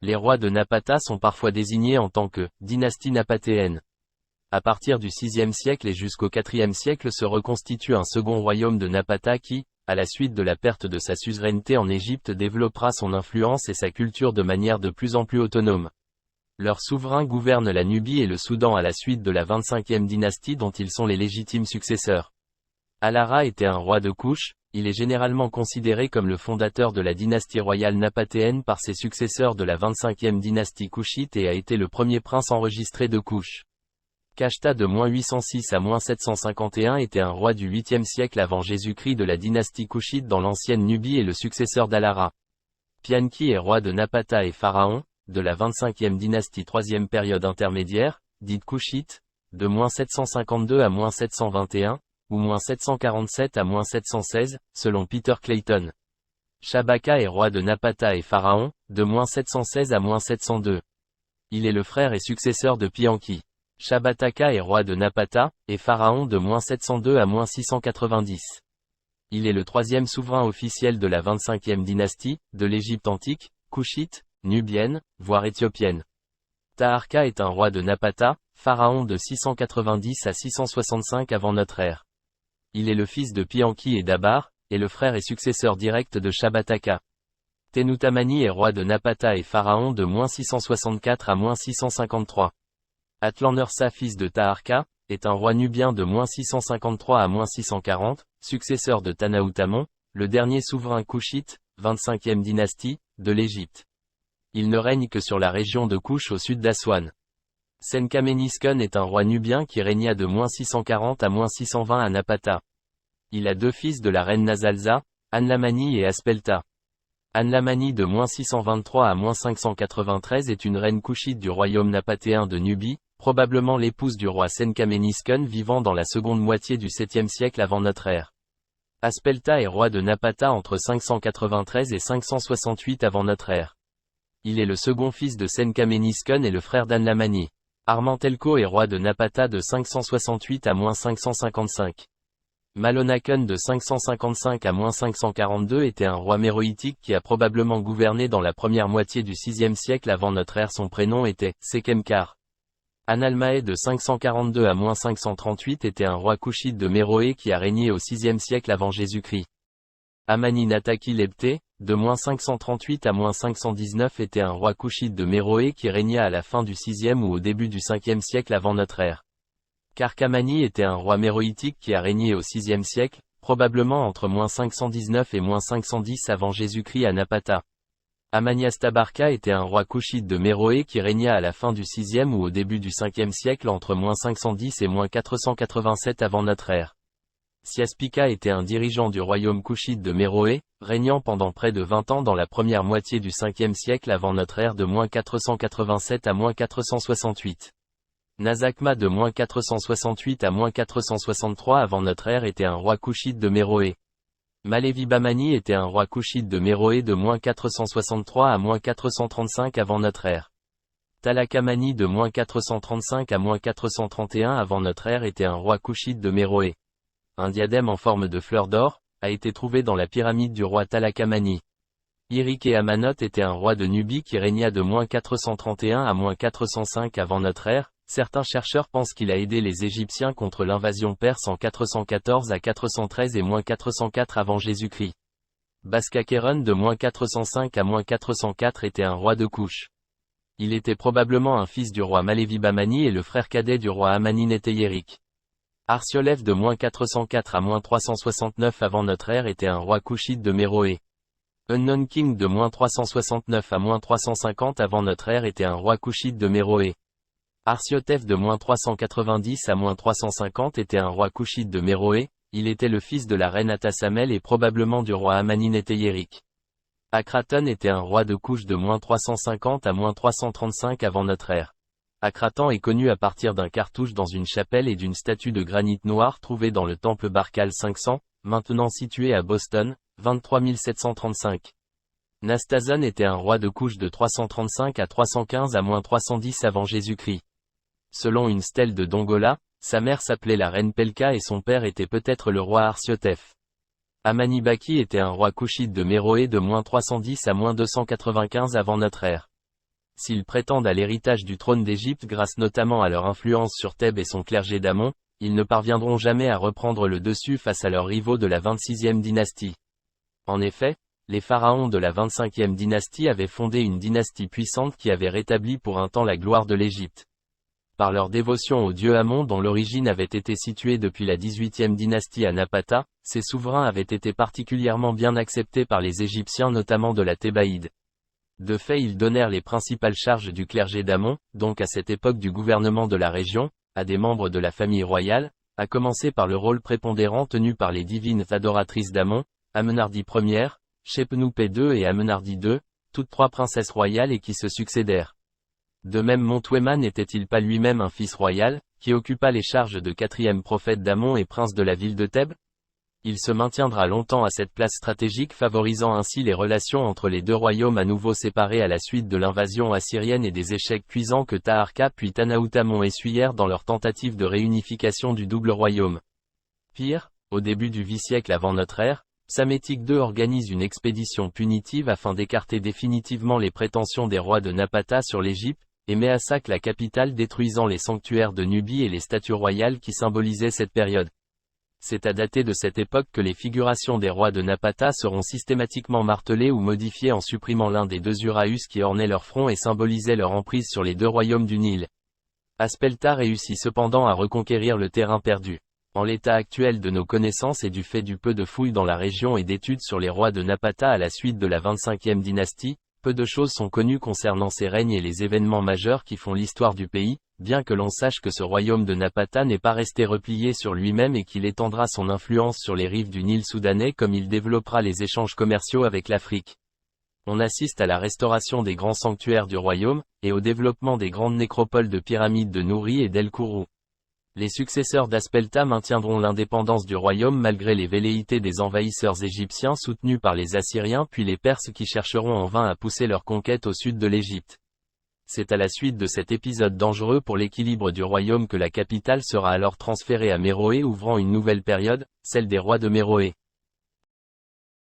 Les rois de Napata sont parfois désignés en tant que dynastie napatéenne. À partir du VIe siècle et jusqu'au IVe siècle se reconstitue un second royaume de Napata qui, à la suite de la perte de sa suzeraineté en Égypte, développera son influence et sa culture de manière de plus en plus autonome. Leurs souverains gouvernent la Nubie et le Soudan à la suite de la 25e dynastie dont ils sont les légitimes successeurs. Alara était un roi de Kouch, il est généralement considéré comme le fondateur de la dynastie royale napatéenne par ses successeurs de la 25e dynastie couchite et a été le premier prince enregistré de Kouch. Kashta de -806 à -751 était un roi du 8e siècle avant Jésus-Christ de la dynastie couchite dans l'ancienne Nubie et le successeur d'Alara. Pianki est roi de Napata et pharaon, de la 25e dynastie 3e période intermédiaire, dite couchite, de -752 à -721, ou -747 à -716, selon Peter Clayton. Shabaka est roi de Napata et pharaon, de -716 à -702. Il est le frère et successeur de Pianki. Shabataka est roi de Napata, et pharaon de -702 à -690. Il est le troisième souverain officiel de la 25e dynastie, de l'Égypte antique, couchite, nubienne, voire éthiopienne. Taharka est un roi de Napata, pharaon de 690 à 665 avant notre ère. Il est le fils de Pianki et d'Abar, et le frère et successeur direct de Shabataka. Tenutamani est roi de Napata et pharaon de -664 à -653. Atlanursa fils de Taharka, est un roi nubien de -653 à -640, successeur de Tanautamon, le dernier souverain couchite, 25e dynastie, de l'Égypte. Il ne règne que sur la région de Kouch au sud d'Aswan. Senkamenisken est un roi nubien qui régna de -640 à -620 à Napata. Il a deux fils de la reine Nasalza, Anlamani et Aspelta. Anlamani de -623 à -593 est une reine couchite du royaume napatéen de Nubie, probablement l'épouse du roi Senkamenisken vivant dans la seconde moitié du 7e siècle avant notre ère. Aspelta est roi de Napata entre 593 et 568 avant notre ère. Il est le second fils de Senkamenisken et le frère d'Anlamani. Armantelko est roi de Napata de 568 à -555. Malonaken de 555 à -542 était un roi méroïtique qui a probablement gouverné dans la première moitié du 6e siècle avant notre ère. Son prénom était Sekemkar. Analmae de 542 à -538 était un roi couchite de Méroé qui a régné au 6e siècle avant Jésus-Christ. Amani Nataki Lebte, de -538 à -519 était un roi couchite de Méroé qui régna à la fin du 6e ou au début du 5e siècle avant notre ère. Karkamani était un roi méroïtique qui a régné au 6e siècle, probablement entre -519 et -510 avant Jésus-Christ à Napata. Amaniastabarka était un roi couchite de Méroé qui régna à la fin du 6e ou au début du 5e siècle entre -510 et -487 avant notre ère. Siaspika était un dirigeant du royaume couchite de Méroé, régnant pendant près de 20 ans dans la première moitié du 5e siècle avant notre ère de -487 à -468. Nazakma de -468 à -463 avant notre ère était un roi couchite de Méroé. Malevibamani était un roi couchite de Méroé de -463 à -435 avant notre ère. Talakamani de -435 à -431 avant notre ère était un roi couchite de Méroé. Un diadème en forme de fleur d'or, a été trouvé dans la pyramide du roi Talakamani. Irik et Amanot était un roi de Nubie qui régna de -431 à -405 avant notre ère. Certains chercheurs pensent qu'il a aidé les Égyptiens contre l'invasion perse en 414 à 413 et -404 avant Jésus-Christ. Baskakeren de -405 à -404 était un roi de Kouch. Il était probablement un fils du roi Malevibamani et le frère cadet du roi Amani-Neteyerik. Arsiolev de -404 à -369 avant notre ère était un roi couchite de Méroé. Unknown King de -369 à -350 avant notre ère était un roi couchite de Méroé. Arsiotef de -390 à -350 était un roi couchite de Méroé, il était le fils de la reine Atasamel et probablement du roi Amani-Neteyerik. Akraton était un roi de Kouch de -350 à -335 avant notre ère. Akratan est connu à partir d'un cartouche dans une chapelle et d'une statue de granit noir trouvée dans le temple Barkal 500, maintenant situé à Boston, 23 735. Nastazon était un roi de Kouch de 335 à 315 à -310 avant Jésus-Christ. Selon une stèle de Dongola, sa mère s'appelait la reine Pelka et son père était peut-être le roi Arsiotef. Amanibaki était un roi couchite de Méroé de -310 à -295 avant notre ère. S'ils prétendent à l'héritage du trône d'Égypte grâce notamment à leur influence sur Thèbes et son clergé d'Amon, ils ne parviendront jamais à reprendre le dessus face à leurs rivaux de la 26e dynastie. En effet, les pharaons de la 25e dynastie avaient fondé une dynastie puissante qui avait rétabli pour un temps la gloire de l'Égypte. Par leur dévotion au dieu Amon dont l'origine avait été située depuis la 18e dynastie à Napata, ces souverains avaient été particulièrement bien acceptés par les Égyptiens notamment de la Thébaïde. De fait ils donnèrent les principales charges du clergé d'Amon, donc à cette époque du gouvernement de la région, à des membres de la famille royale, à commencer par le rôle prépondérant tenu par les divines adoratrices d'Amon, Amenardi Ière, Shepnupé II et Amenardi II, toutes trois princesses royales et qui se succédèrent. De même Montouéma n'était-il pas lui-même un fils royal, qui occupa les charges de quatrième prophète d'Amon et prince de la ville de Thèbes? Il se maintiendra longtemps à cette place stratégique favorisant ainsi les relations entre les deux royaumes à nouveau séparés à la suite de l'invasion assyrienne et des échecs cuisants que Taharqa puis Tanaoutamon essuyèrent dans leur tentative de réunification du double royaume. Pire, au début du V-siècle avant notre ère, Psamétique II organise une expédition punitive afin d'écarter définitivement les prétentions des rois de Napata sur l'Égypte, et met à sac la capitale détruisant les sanctuaires de Nubie et les statues royales qui symbolisaient cette période. C'est à dater de cette époque que les figurations des rois de Napata seront systématiquement martelées ou modifiées en supprimant l'un des deux Uraüs qui ornaient leur front et symbolisaient leur emprise sur les deux royaumes du Nil. Aspelta réussit cependant à reconquérir le terrain perdu. En l'état actuel de nos connaissances et du fait du peu de fouilles dans la région et d'études sur les rois de Napata à la suite de la 25e dynastie, peu de choses sont connues concernant ces règnes et les événements majeurs qui font l'histoire du pays, bien que l'on sache que ce royaume de Napata n'est pas resté replié sur lui-même et qu'il étendra son influence sur les rives du Nil soudanais comme il développera les échanges commerciaux avec l'Afrique. On assiste à la restauration des grands sanctuaires du royaume, et au développement des grandes nécropoles de pyramides de Nouri et d'El Kourou. Les successeurs d'Aspelta maintiendront l'indépendance du royaume malgré les velléités des envahisseurs égyptiens soutenus par les Assyriens puis les Perses qui chercheront en vain à pousser leur conquête au sud de l'Égypte. C'est à la suite de cet épisode dangereux pour l'équilibre du royaume que la capitale sera alors transférée à Méroé ouvrant une nouvelle période, celle des rois de Méroé.